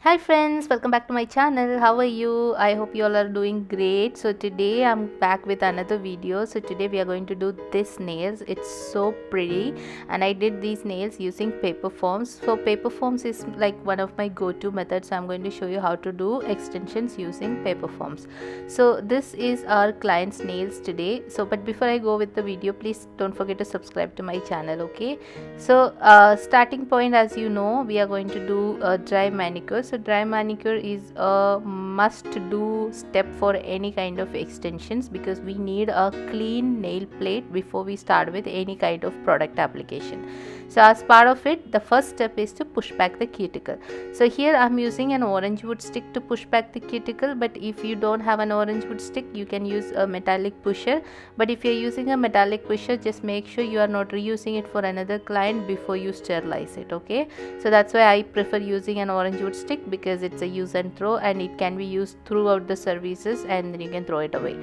Hi friends, welcome back to my channel. How are you? I hope you all are doing great. So today I'm back with another video. So today we are going to do this nails. It's so pretty and I did these nails using paper forms. So paper forms is like one of my go-to methods. So I'm going to show you how to do extensions using paper forms. So this is our client's nails today. So but before I go with the video, please don't forget to subscribe to my channel, okay? So starting point, as you know, we are going to do a dry manicure. So dry manicure is a must do step for any kind of extensions because we need a clean nail plate before we start with any kind of product application. So as part of it, the first step is to push back the cuticle. So here I'm using an orange wood stick to push back the cuticle, but if you don't have an orange wood stick, you can use a metallic pusher. But if you're using a metallic pusher, just make sure you are not reusing it for another client before you sterilize it, okay? So that's why I prefer using an orange wood stick, because it's a use and throw and it can be used throughout the services and then you can throw it away.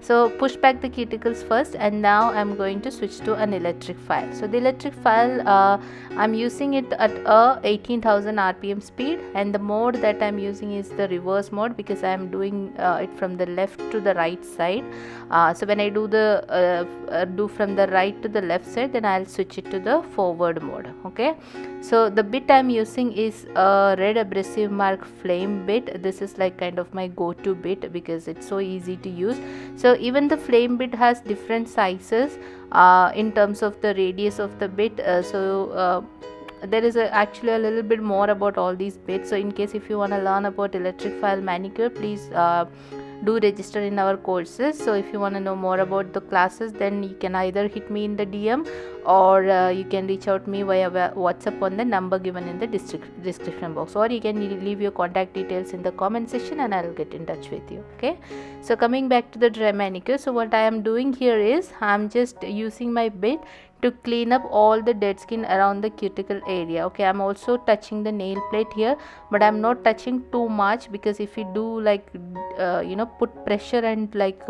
So push back the cuticles first, and now I'm going to switch to an electric file. So the electric file, I'm using it at a 18,000 rpm speed, and the mode that I'm using is the reverse mode because I'm doing it from the left to the right side. So when I do from the right to the left side, then I'll switch it to the forward mode, okay? So the bit I'm using is a red abrasive mark flame bit. This is like kind of my go-to bit because it's so easy to use. So even the flame bit has different sizes in terms of the radius of the bit. There is actually a little bit more about all these bits. So in case if you want to learn about electric file manicure, please do register in our courses. So if you want to know more about the classes, then you can either hit me in the DM or you can reach out to me via WhatsApp on the number given in the description box, or you can leave your contact details in the comment section and I'll get in touch with you, okay? So coming back to the dry manicure, so what I am doing here is I'm just using my bit to clean up all the dead skin around the cuticle area, okay? I'm also touching the nail plate here, but I'm not touching too much, because if you do like put pressure and like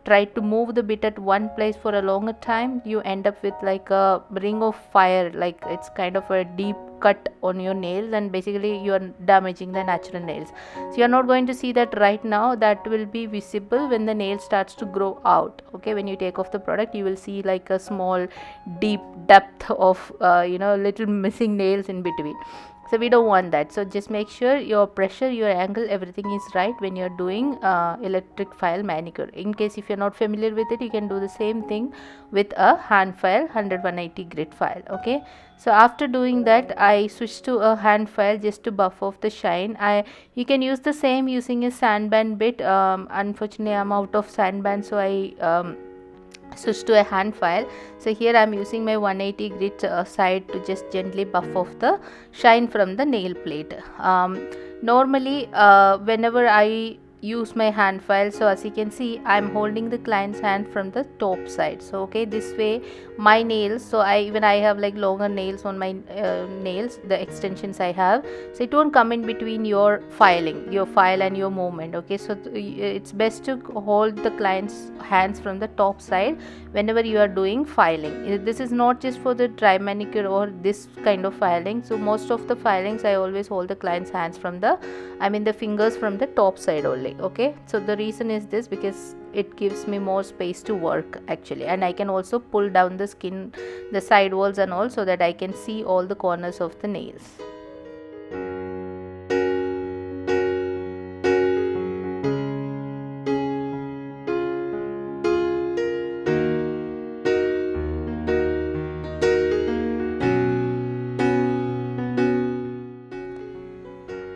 try to move the bit at one place for a longer time, you end up with like a ring of fire, like it's kind of a deep cut on your nails, and basically you are damaging the natural nails. So you are not going to see that right now. That will be visible when the nail starts to grow out, okay? When you take off the product, you will see like a small deep depth of little missing nails in between. So we don't want that. So just make sure your pressure, your angle, everything is right when you're doing electric file manicure. In case if you're not familiar with it, you can do the same thing with a hand file 100-180 grit file, okay? So after doing that, I switched to a hand file just to buff off the shine. You can use the same using a sandband bit. Unfortunately I'm out of sandband, so I switch to a hand file. So here I'm using my 180 grit side to just gently buff off the shine from the nail plate. Normally whenever I use my hand file, so as you can see, I'm holding the client's hand from the top side. So okay, this way my nails, so I have like longer nails on my nails, the extensions I have, so it won't come in between your file and your movement, okay? So it's best to hold the client's hands from the top side whenever you are doing filing. This is not just for the dry manicure or this kind of filing. So most of the filings I always hold the client's hands from the fingers from the top side only, okay? So the reason is this, because it gives me more space to work actually, and I can also pull down the skin, the side walls and all, so that I can see all the corners of the nails.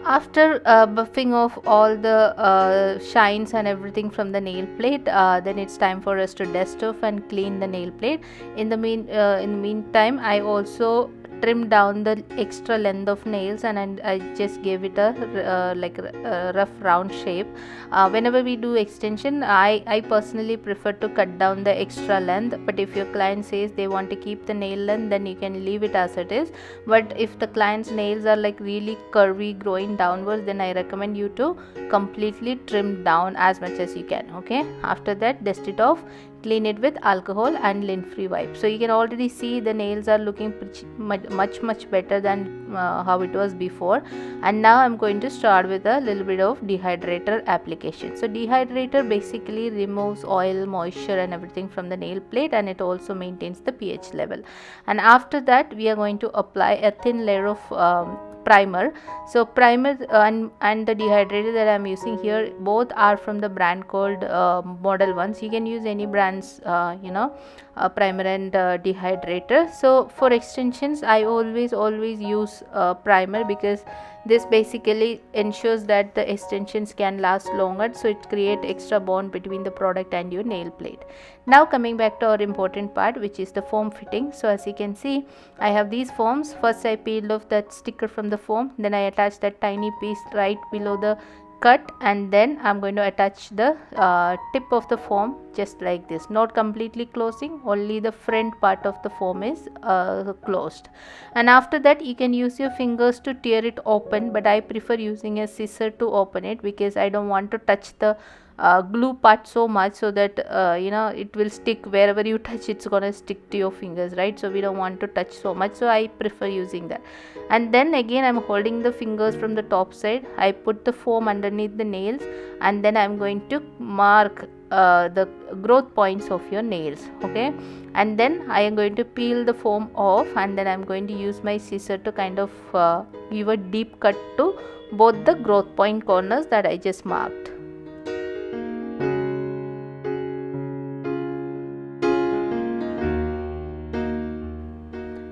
After buffing off all the shines and everything from the nail plate, then it's time for us to dust off and clean the nail plate. In the meantime, I also trimmed down the extra length of nails, and I just gave it a rough round shape. Whenever we do extension, I personally prefer to cut down the extra length, but if your client says they want to keep the nail length, then you can leave it as it is. But if the client's nails are like really curvy, growing downwards, then I recommend you to completely trim down as much as you can, okay? After that, dust it off, clean it with alcohol and lint free wipe. So you can already see the nails are looking much better than how it was before. And now I'm going to start with a little bit of dehydrator application. So dehydrator basically removes oil, moisture and everything from the nail plate, and it also maintains the pH level. And after that we are going to apply a thin layer of primer. So primer and the dehydrator that I'm using here, both are from the brand called Model Ones. You can use any brands, primer and dehydrator. So for extensions I always use primer, because this basically ensures that the extensions can last longer, so it creates extra bond between the product and your nail plate. Now coming back to our important part, which is the foam fitting. So as you can see, I have these foams. First I peeled off that sticker from the foam, then I attached that tiny piece right below the cut, and then I'm going to attach the tip of the foam just like this, not completely closing, only the front part of the foam is closed. And after that you can use your fingers to tear it open, but I prefer using a scissor to open it, because I don't want to touch the glue part so much, so that it will stick wherever you touch. It's gonna stick to your fingers, right? So we don't want to touch so much, so I prefer using that. And then again I'm holding the fingers from the top side. I put the foam underneath the nails, and then I'm going to mark the growth points of your nails, okay? And then I am going to peel the foam off, and then I'm going to use my scissor to kind of give a deep cut to both the growth point corners that I just marked.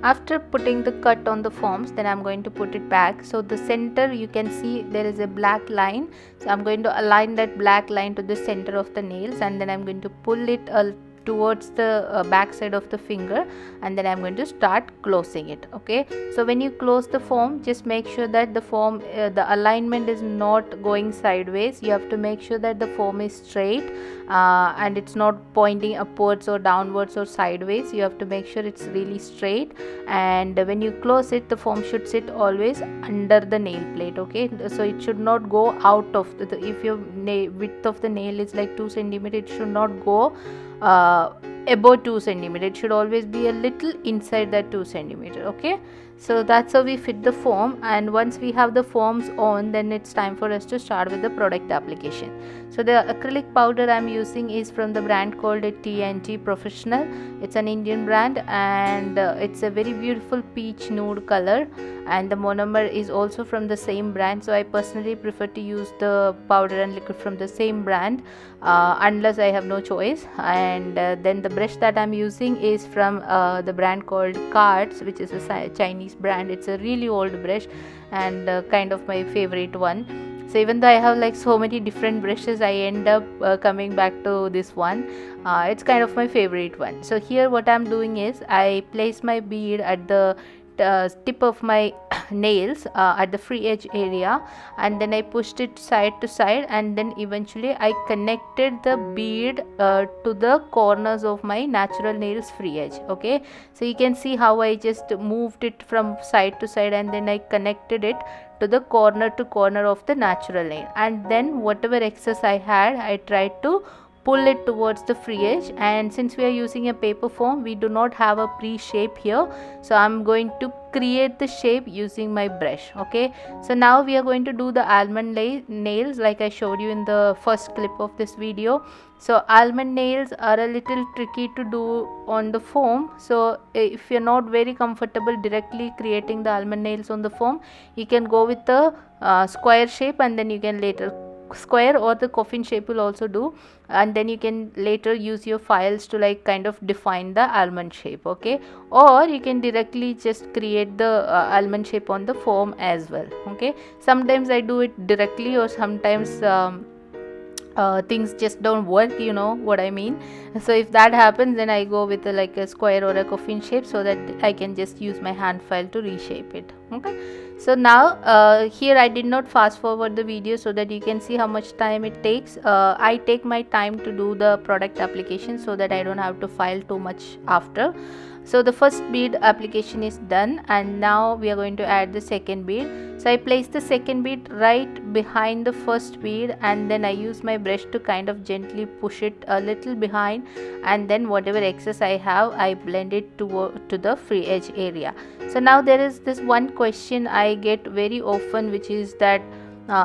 After putting the cut on the foams, then I'm going to put it back. So the center, you can see there is a black line, so I'm going to align that black line to the center of the nails, and then I'm going to pull it towards the back side of the finger, and then I'm going to start closing it, okay? So when you close the foam, just make sure that the foam the alignment is not going sideways. You have to make sure that the foam is straight and it's not pointing upwards or downwards or sideways. You have to make sure it's really straight, and when you close it, the foam should sit always under the nail plate, okay? So it should not go out of if your width of the nail is like 2 cm, it should not go above 2 cm. It should always be a little inside that 2 cm, okay? So that's how we fit the foam. And once we have the foams on, then it's time for us to start with the product application. So the acrylic powder I'm using is from the brand called T&T Professional. It's an Indian brand, and it's a very beautiful peach nude color, and the monomer is also from the same brand. So I personally prefer to use the powder and liquid from the same brand unless I have no choice. And then the brush that I'm using is from the brand called Cards, which is a Chinese brand. It's a really old brush and kind of my favorite one. So even though I have like so many different brushes, I end up coming back to this one. It's kind of my favorite one. So here what I'm doing is I place my bead at the tip of my nails at the free edge area, and then I pushed it side to side, and then eventually I connected the bead to the corners of my natural nails free edge, okay? So you can see how I just moved it from side to side, and then I connected it to the corner to corner of the natural nail, and then whatever excess I had, I tried to pull it towards the free edge. And since we are using a paper foam, we do not have a pre-shape here, so I'm going to create the shape using my brush, okay? So now we are going to do the almond nails like I showed you in the first clip of this video. So almond nails are a little tricky to do on the foam, so if you're not very comfortable directly creating the almond nails on the foam, you can go with the square shape, and then you can later square, or the coffin shape will also do, and then you can later use your files to like kind of define the almond shape, okay? Or you can directly just create the almond shape on the foam as well, okay? Sometimes I do it directly, or sometimes things just don't work, you know what I mean. So if that happens, then I go with like a square or a coffin shape, so that I can just use my hand file to reshape it, okay? So now here I did not fast forward the video so that you can see how much time it takes. I take my time to do the product application so that I don't have to file too much after. So the first bead application is done, and now we are going to add the second bead. So I place the second bead right behind the first bead, and then I use my brush to kind of gently push it a little behind, and then whatever excess I have, I blend it to the free edge area. So now there is this one question I get very often, which is that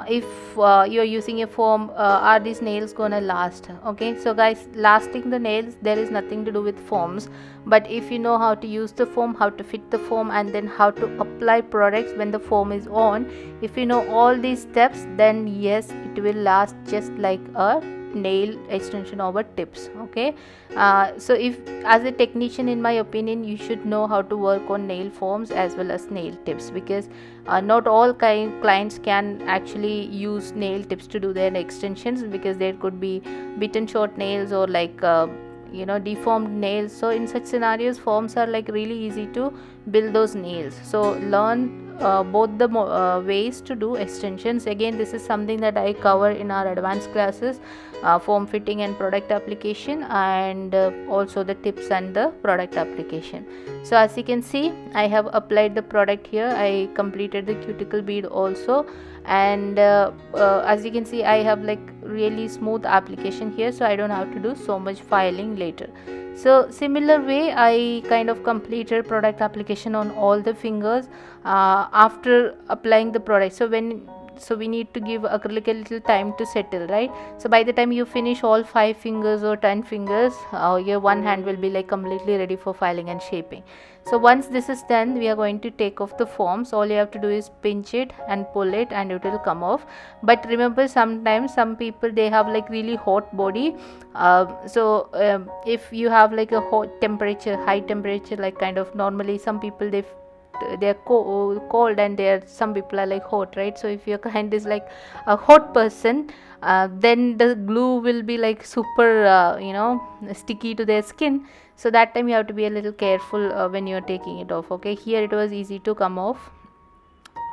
if you're using a foam, are these nails gonna last? Okay, so guys, lasting the nails, there is nothing to do with foams, but if you know how to use the foam, how to fit the foam, and then how to apply products when the foam is on, if you know all these steps, then yes, it will last just like a nail extension over tips. Okay, so if as a technician, in my opinion, you should know how to work on nail foams as well as nail tips, because not all clients can actually use nail tips to do their extensions, because there could be bitten short nails or like deformed nails. So in such scenarios, foams are like really easy to build those nails. So learn both the ways to do extensions. Again, this is something that I cover in our advanced classes, foam fitting and product application, and also the tips and the product application. So as you can see, I have applied the product here. I completed the cuticle bead also, and as you can see, I have like really smooth application here, so I don't have to do so much filing later. So similar way, I kind of completed product application on all the fingers after applying the product. So we need to give acrylic a little time to settle, right? So by the time you finish all 5 fingers or 10 fingers, your one hand will be like completely ready for filing and shaping. So once this is done, we are going to take off the foams. All you have to do is pinch it and pull it, and it will come off. But remember, sometimes some people, they have like really hot body. If you have like a high temperature, like kind of normally some people, they're cold, and some people are like hot, right? So if your client is like a hot person, then the glue will be like super sticky to their skin. So that time you have to be a little careful when you're taking it off. Okay, here it was easy to come off.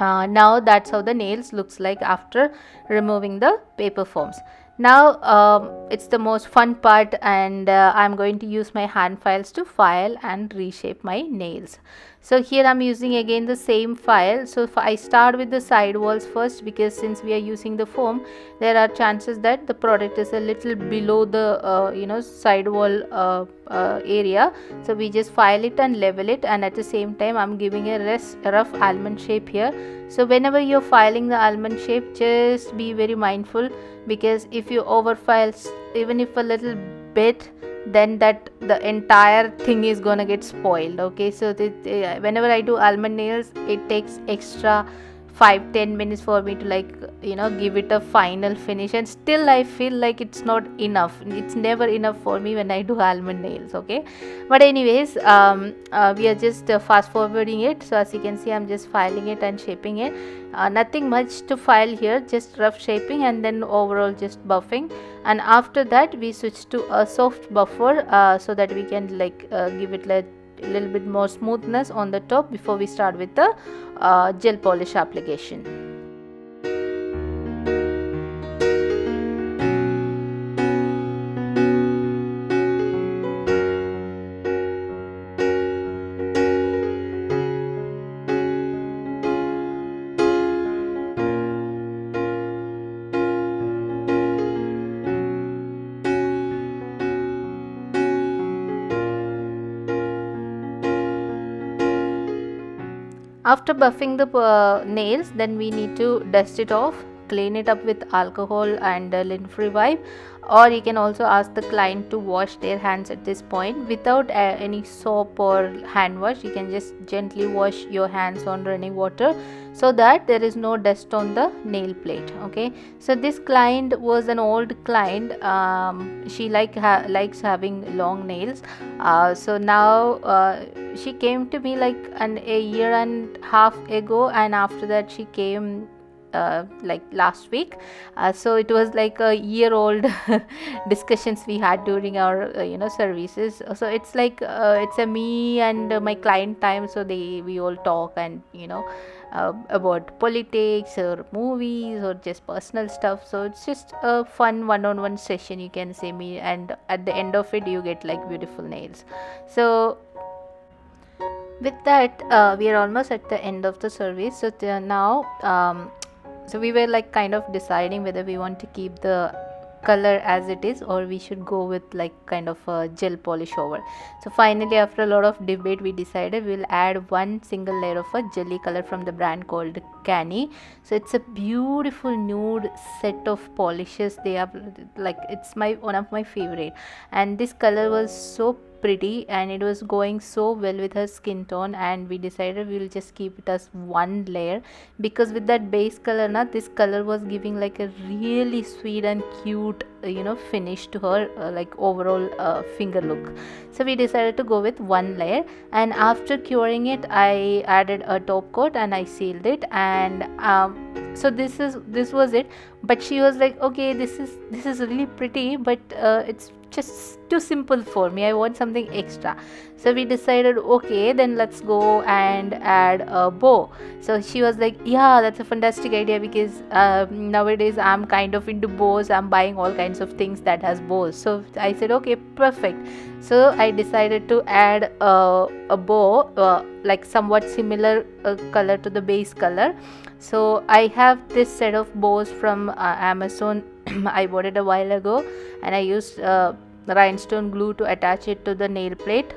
Now that's how the nails looks like after removing the paper foams. Now it's the most fun part, and I'm going to use my hand files to file and reshape my nails. So here I'm using again the same file. So I start with the side walls first, because since we are using the foam, there are chances that the product is a little below the side wall area. So we just file it and level it, and at the same time I'm giving a rough almond shape here. So whenever you're filing the almond shape, just be very mindful, because if you overfile even if a little bit, then the entire thing is gonna get spoiled. Okay, so whenever I do almond nails, it takes extra 5-10 minutes for me to give it a final finish, and still I feel like it's not enough. It's never enough for me when I do almond nails. Okay, but anyways, we are just fast forwarding it. So as you can see, I'm just filing it and shaping it. Nothing much to file here, just rough shaping and then overall just buffing. And after that, we switch to a soft buffer so that we can give it a little bit more smoothness on the top before we start with the gel polish application. After buffing the nails, then we need to dust it off, clean it up with alcohol and lint-free wipe, or you can also ask the client to wash their hands at this point without any soap or hand wash. You can just gently wash your hands on running water so that there is no dust on the nail plate. Okay, so this client was an old client. She likes having long nails. So now she came to me like a year and a half ago, and after that she came last week. So it was like a year old discussions we had during our services. So it's like it's a me and my client time, so we all talk and about politics or movies or just personal stuff. So it's just a fun one-on-one session, you can say me, and at the end of it you get like beautiful nails. So With that, we are almost at the end of the service. So now so we were like kind of deciding whether we want to keep the color as it is or we should go with like kind of a gel polish over. So finally, after a lot of debate, we decided we'll add one single layer of a jelly color from the brand called Canny. So it's a beautiful nude set of polishes. They have like, it's my one of my favorite, and this color was so pretty and it was going so well with her skin tone, and we decided we'll just keep it as one layer, because with that base color this color was giving like a really sweet and cute finish to her like overall finger look. So we decided to go with one layer, and after curing it I added a top coat and I sealed it, and so this was it. But she was like, okay, this is really pretty, but it's just too simple for me, I want something extra. So we decided, okay, then let's go and add a bow. So she was like, yeah, that's a fantastic idea, because nowadays I'm kind of into bows, I'm buying all kinds of things that has bows. So I said, okay, perfect. So I decided to add a bow like somewhat similar color to the base color. So I have this set of bows from Amazon. I bought it a while ago, and I used rhinestone glue to attach it to the nail plate.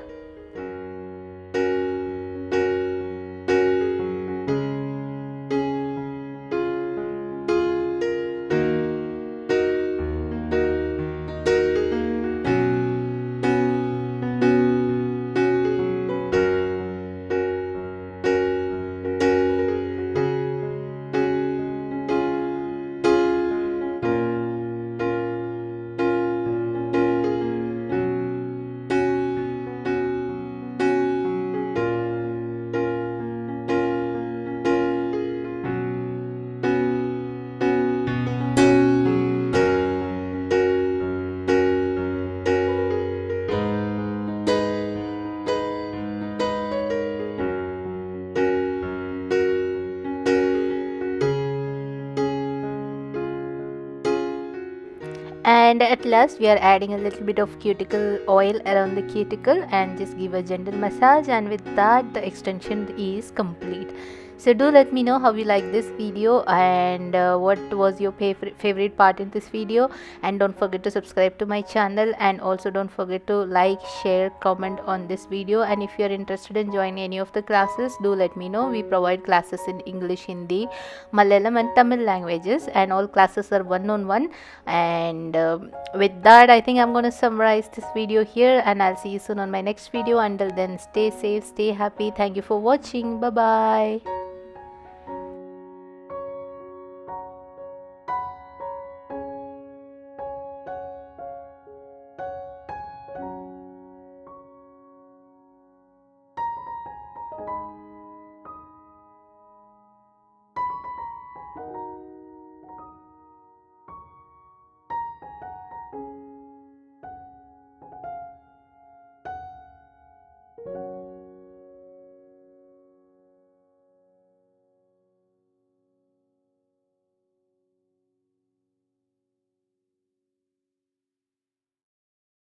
And at last we are adding a little bit of cuticle oil around the cuticle and just give a gentle massage, and with that the extension is complete. So do let me know how you like this video, and what was your favorite part in this video. And don't forget to subscribe to my channel, and also don't forget to like, share, comment on this video. And if you are interested in joining any of the classes, do let me know. We provide classes in English, Hindi, Malayalam and Tamil languages, and all classes are one-on-one. And with that, I think I'm going to summarize this video here, and I'll see you soon on my next video. Until then, stay safe, stay happy. Thank you for watching. Bye bye.